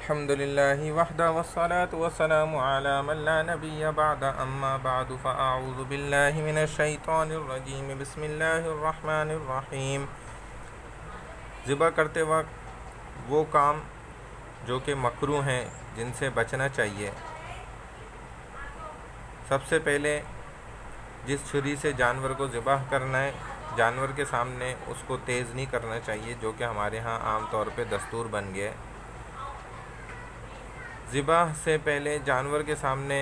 الحمد لله وحده والصلاة والسلام على من لا نبي بعد اما بعد فاعوذ بالله من الشیطان الرجیم بسم اللہ الرحمن الرحیم۔ ذبح کرتے وقت وہ کام جو کہ مکروہ ہیں جن سے بچنا چاہیے۔ سب سے پہلے جس چھری سے جانور کو ذبح کرنا ہے، جانور کے سامنے اس کو تیز نہیں کرنا چاہیے، جو کہ ہمارے ہاں عام طور پہ دستور بن گیا ہے۔ ذبح سے پہلے جانور کے سامنے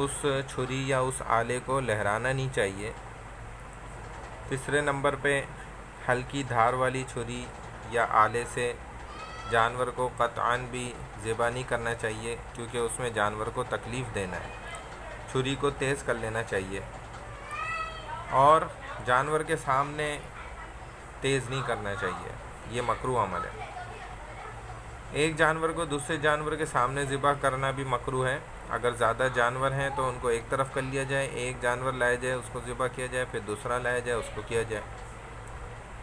اس چھری یا اس آلے کو لہرانا نہیں چاہیے۔ تیسرے نمبر پہ ہلکی دھار والی چھری یا آلے سے جانور کو قطعاً بھی ذبح نہیں کرنا چاہیے، کیونکہ اس میں جانور کو تکلیف دینا ہے۔ چھری کو تیز کر لینا چاہیے اور جانور کے سامنے تیز نہیں کرنا چاہیے، یہ مکروہ عمل ہے۔ ایک جانور کو دوسرے جانور کے سامنے ذبح کرنا بھی مکروہ ہے۔ اگر زیادہ جانور ہیں تو ان کو ایک طرف کر لیا جائے، ایک جانور لایا جائے اس کو ذبح کیا جائے، پھر دوسرا لایا جائے اس کو کیا جائے۔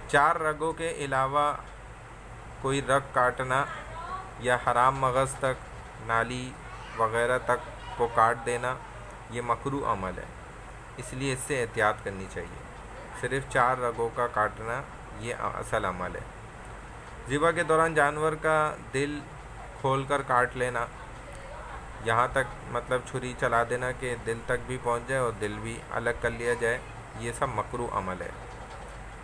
4 رگوں کے علاوہ کوئی رگ کاٹنا یا حرام مغز تک، نالی وغیرہ تک کو کاٹ دینا یہ مکروہ عمل ہے، اس لیے اس سے احتیاط کرنی چاہیے۔ صرف 4 رگوں کا کاٹنا یہ اصل عمل ہے۔ ذبح کے دوران جانور کا دل کھول کر کاٹ لینا، یہاں تک مطلب چھری چلا دینا کہ دل تک بھی پہنچ جائے اور دل بھی الگ کر لیا جائے، یہ سب مکروہ عمل ہے۔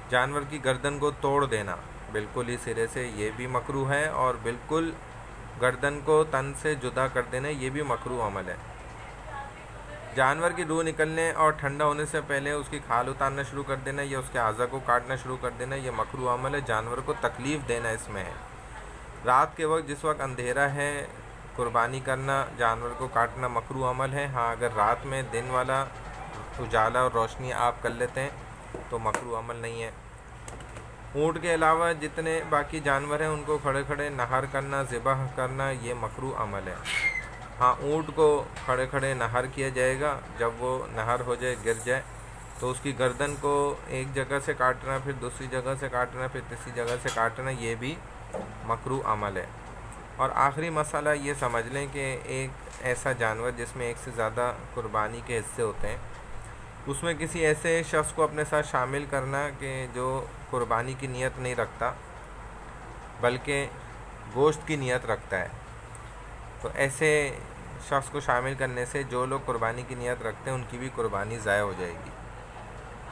جانور کی گردن کو توڑ دینا بالکل ہی سرے سے، یہ بھی مکروہ ہے، اور بالکل گردن کو تن سے جدا کر دینا یہ بھی مکروہ عمل ہے۔ جانور کی روح نکلنے اور ٹھنڈا ہونے سے پہلے اس کی کھال اتارنا شروع کر دینا یا اس کے اعضاء کو کاٹنا شروع کر دینا یہ مکروہ عمل ہے، جانور کو تکلیف دینا اس میں ہے۔ رات کے وقت جس وقت اندھیرا ہے قربانی کرنا، جانور کو کاٹنا مکروہ عمل ہے۔ ہاں اگر رات میں دن والا اجالا اور روشنی آپ کر لیتے ہیں تو مکروہ عمل نہیں ہے۔ اونٹ کے علاوہ جتنے باقی جانور ہیں ان کو کھڑے کھڑے نہر کرنا، ذبح کرنا یہ مکروہ عمل ہے۔ ہاں اونٹ کو کھڑے کھڑے نہر کیا جائے گا، جب وہ نہر ہو جائے گر جائے تو اس کی گردن کو ایک جگہ سے کاٹنا، پھر دوسری جگہ سے کاٹنا، پھر تیسری جگہ سے کاٹنا یہ بھی مکروہ عمل ہے۔ اور آخری مسئلہ یہ سمجھ لیں کہ ایک ایسا جانور جس میں ایک سے زیادہ قربانی کے حصے ہوتے ہیں، اس میں کسی ایسے شخص کو اپنے ساتھ شامل کرنا کہ جو قربانی کی نیت نہیں رکھتا بلکہ گوشت کی نیت رکھتا ہے، تو ایسے شخص کو شامل کرنے سے جو لوگ قربانی کی نیت رکھتے ہیں ان کی بھی قربانی ضائع ہو جائے گی۔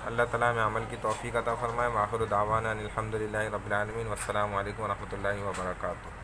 اللہ تعالیٰ ہمیں عمل کی توفیق عطا فرمائے۔ وآخر دعوانا الحمد للہ رب العالمین، والسلام علیکم ورحمۃ اللہ وبرکاتہ۔